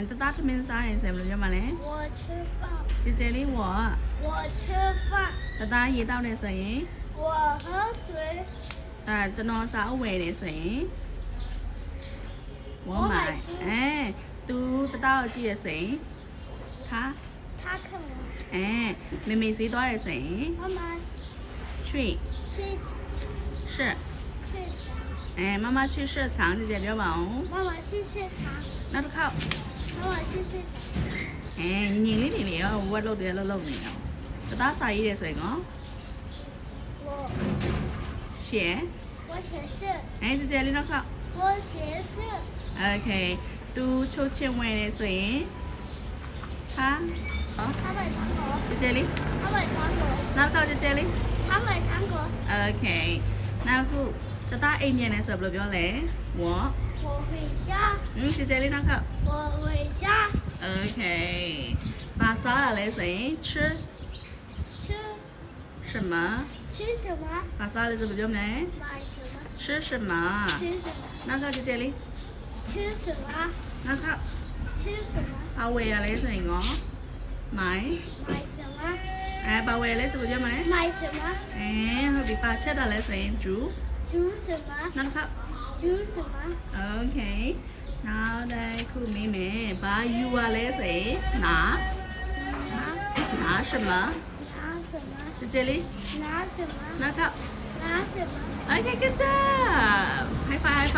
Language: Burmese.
တသားထမင်းစားရင်ဆိုဘယ်လိုပြောမလဲ我吃饭姐姐လေး我我吃饭တသားရေတောက်နေဆိုရင် 我喝水ကျွန်တော်စာအုပ်ဝယ်နေဆိုရင်我买သူတသားကိုကြည့်ရဆိုရင်他看我မေမေဈေးသွားရဆိုရင်妈妈去去是去啥妈妈去市場姐姐ပြောပါဦး 妈妈去市场နောက်တစ်ခေါက်妈妈去市场ညီလေးတွေလေရောဝက်လုပ်တယ်လှုပ်နေရောတသားစာရေးရဆိုရင်ကော我写我写是姐姐လေးနောက်ခေါက်我写是 Okay သူချိုးချင်းဝင်နေဆိုရင်他买糖果姐姐လေး他买糖果နောက်ခေါက်姐姐လေး他买糖果 Okay နောက်ခုတသားအိမ်မြန်နေဆိုဘယ်လိုပြောလဲ我我回家姐姐လေးနောက်ခေါက်我回家 Okay ဘာစားရလဲဆိုရင်吃吃什么吃什么ဘာစားလဲဆိုဘယ်လိုပြောမလဲ买什么吃什么吃什么နောက်ခေါက်姐姐လေး吃什么နောက်ခေါက်吃什么ဘာဝယ်ရလဲဆိုရင်ကောမိုင်း买什么ဘာဝယ်လဲဆိုဘယ်ပြောမလဲ买什么ဟုတ်ပြီပါချက်တာလဲဆိုရင်ဂျူ煮什么နောက်တစ်ခါ煮什么 Okay နောက်တစ်ခုမေးမယ်ဘာယူရလဲဆိုရင်拿什么拿什么姐姐လေး拿什么နောက်တစ်ခါ拿什么 Okay good job high five